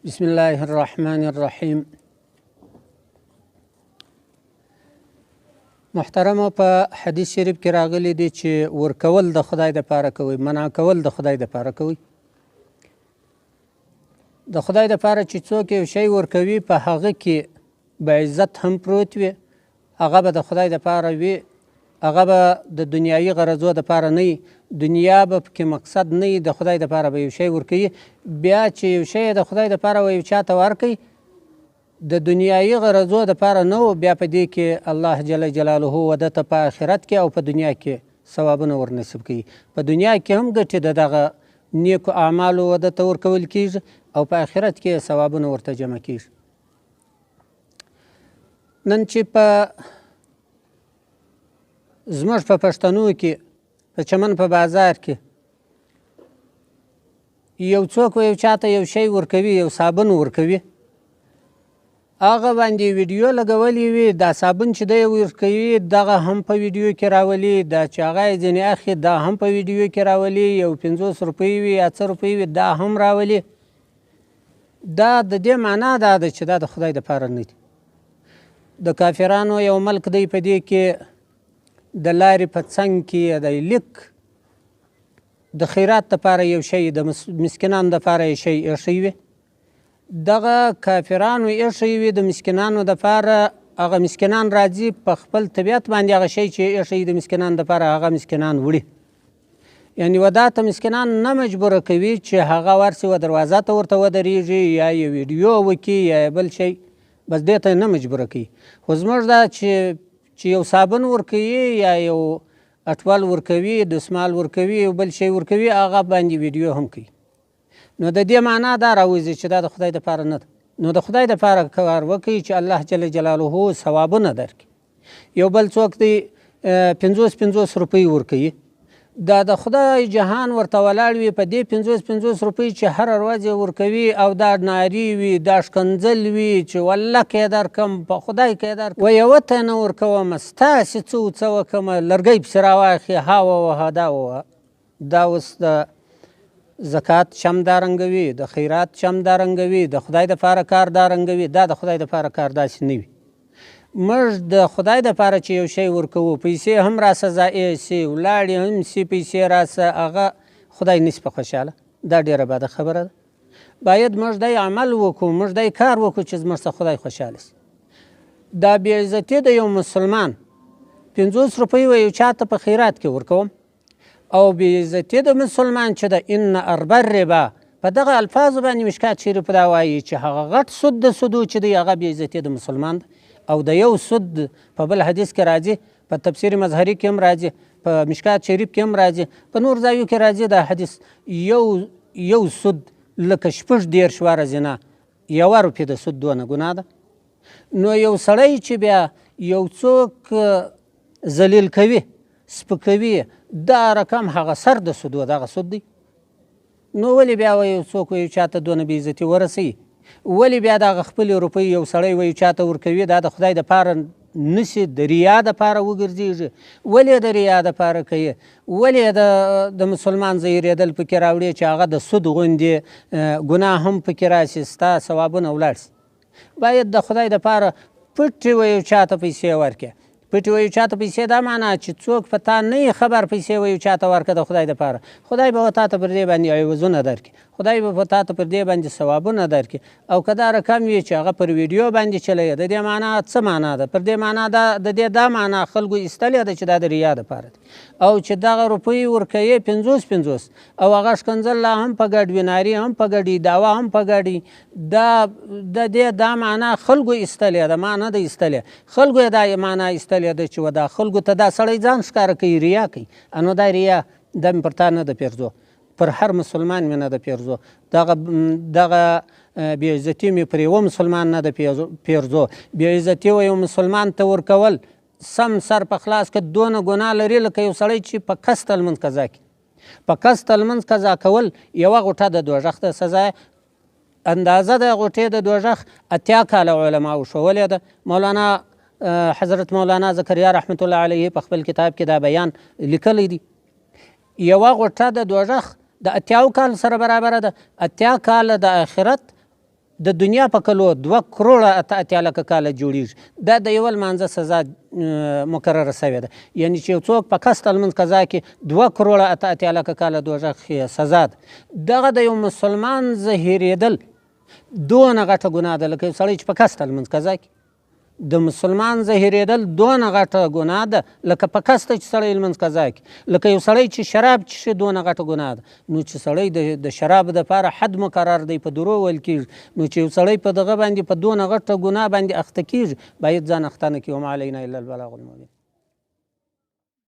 بسم الله الرحمن الرحیم. محترمو، په حدیث شریف کې راغلی دی چې ورکول د خدای دپاره کوئ، منع کول د خدای دپاره کوئ. د خدای دپاره چې څوک یو شی ورکوي، په هغه کې به عزت هم پروت وي، هغه به د خدای دپاره وي، هغه به د دنیایي غرضو دپاره نه وي، دنیا به پکې مقصد نه وي، د خدای دپاره به یو شی ورکوي. بیا چې یو شی د خدای دپاره و یو چاته ورکوي، د دنیایي غرضو دپاره نه و، بیا په دې کې الله جل جلاله وده ته په آخرت کې او په دنیا کې ثوابونه ورنصیب کوي. په دنیا کې هم ګټې د دغه نیکو اعمالو وده ته ورکول کېږي او په آخرت کې ثوابونه ورته جمع کېږي. نن چې په زموږ په پښتنو کې په چمن په بازار کې یو څوک یو چاته یو شی ورکوي، یو صابون ورکوي، هغه باندې ویډیو لګولې وي، دا صابون چې دی ورکوي دغه هم په ویډیو کې راولي، دا چې هغه یې ځینې اخلي دا هم په ویډیو کې راولي، یو 50 روپۍ وي یا څه روپۍ وي دا هم راولي. دا د دې معنا دا ده چې دا د خدای دپاره نه دي. د کافرانو یو ملک دی، په دې کې د لارې په څنګ کې د لیک د خیرات دپاره یو شی، د مسکینانو دپاره یو شی ایښی وي. دغه کافرانو ایښی وي د مسکینانو دپاره، هغه مسکینان راځي په خپل طبیعت باندې هغه شی چې ایښی د مسکینانو دپاره هغه مسکینان وړي. یعنې ودا ته مسکینان نه مجبوره کوي چې هغه ورسي و دروازه ته ورته ودرېږي یا یې ویډیو وکړي یا بل شی، بس دې ته نه مجبوره کوي. خو زموږ دا چې یو صابون ورکوي یا یو اټول ورکوي، دسمال ورکوي، یو بل شی ورکوي، هغه باندې ویډیو هم کوي. نو د دې معنا دا راوځي چې دا د خدای دپاره نه ده. نو د خدای دپاره کار وکړي چې الله جل جلاله ثوابونه درکړي. یو بل څوک دی 50 روپۍ ورکوي، دا د خدای جهان ورته ولاړ وي، په دې 50 روپۍ چې هره ورځ یې ورکوي او دا ناري وي، دا ښکنځل وي چې والله که یې درکړم، په خدای که یې درکړم، و یوه ته نه ورکومه، ستاسې څه وکړمه، لرګی پسې راواخلي، ها ووهه دا ووهه. دا اوس د زکات شم دا رنګوي، د خیرات شم دا رنګوي، د خدای دپاره کار دا رنګوي. دا د خدای دپاره کار داسې نه وي. موږ د خدای دپاره چې یو شی ورکوو، پیسې هم راسه ضایع سي، ولاړې هم سي پیسې راسه، هغه خدای نشي په خوشحاله. دا ډېره بده خبره ده. باید موږ دی عمل وکړو، موږ دی کار وکړو چې زموږ څخه خدای خوشحاله سي. دا بې عزتي د یو مسلمان 50 روپۍ و یو چاته په خیرات کې ورکوم، او بې عزتي د مسلمان چې د ان اربه الربا، په دغه الفاظو باندې مشکات شریف دا وایي چې هغه غټ سود د سودو چې دی هغه بې عزتي د مسلمان ده. او د یو سود په بل حدیث کې راځي، په تفسیر مظهري کې هم راځي، په مشکات شریف کې هم راځي، په نور ځایو کې راځي دا حدیث، یو سود لکه 14 واره زنا، 1 روپۍ د سود دونه ګناه ده. نو یو سړی چې بیا یو څوک ذلیل کوي، سپکوي، دا رقم هغه سر د سود و دغه سود دی. نو ولې بیا یو څوک یو چاته دونه بې عزتي ورسوي؟ ولې بیا دغه خپلې روپۍ یو سړی یو چاته ورکوي، دا د خدای دپاره نسي، د ریا دپاره وګرځېږي؟ ولې د ریا دپاره کوي؟ ولې د مسلمان زهیرېدل پکې راوړي چې هغه د سود غوندې ګناه هم پکې راسي، ستا ثوابونه ولاړ سي؟ باید د خدای دپاره پټې و یو چاته پیسې ورکړي. پټې و یو چاته پیسې دا معنا چې څوک په تا نه یې خبر، پیسې و یو چاته ورکړه د خدای دپاره، خدای به تا ته پر دې باندې عوضونه درکړي، خدای به تا ته پر دې باندې ثوابونه درکړي. او که دا رقم وي چې هغه پر ویډیو باندې چلوي، د دې معنا څه معنا ده؟ پر دې معنا د دې دا معنا خلکو ایستلې ده چې دا د ریا دپاره ده. او چې دغه روپۍ ورکوي 50 او هغه ښکنځل لا هم په ګډ وي، ناري هم په ګډ وي، دعوا هم په ګډ وي، د دې دا معنا خلکو ایستلې ده، ما نه ده ایستلې، خلکو یې دا معنا ایستلې ده چې دا خلکو ته دا سړی ځان ښکاره کوي، ریا کوي. نو دا ریا دا مې پر تا نه ده پیرزو، پر هر مسلمان مې نه ده پیرزو. دغه بې عزتي مې پر یوه مسلمان نه ده پیرزو. بې عزتي و یو مسلمان ته ورکول، سم سر په خلاص که دونه ګناه لري لکه یو سړی چې په قصد لمونځ قضا کړي. په قصد لمونځ قضا کول یوه غوټه د دوژخ د سزا، اندازه د غوټې د دوژخ 80 کاله علماو ښولې ده. مولانا حضرت مولانا زکریا رحمت الله علیه په خپل کتاب کې دا بیان لیکلی دی. یوه غوټه د دوژخ د 80 کال سره برابره ده. 80 کاله د آخرت د دنیا په کلو 2 کروړه 88 لکه کاله جوړیږي. دا د یوه لمانځه سزا مقرره سوې ده. یعنې چې یو څوک په قصد لمونځ قضا کې 2 کروړه 88 لکه کاله دوزخ سزا ده. دغه د یو مسلمان زهیرېدل دونه غټه ګناه ده لکه یو سړی چې په قصد لمونځ قضا کې. د مسلمان زهیرېدل دونه غټه ګناه ده لکه په قصد چې سړی لمونځ قضا کړي. لکه یو سړی چې شراب څښي دونه غټه ګناه ده. نو چې سړی د شراب دپاره حد مقرر دی په درو ویل کېږي. نو چې یو سړی په دغه باندې په دونه غټه ګناه باندې اخته کېږي باید ځان اخته نه کړي. وما علینا الا البلاغ المبین.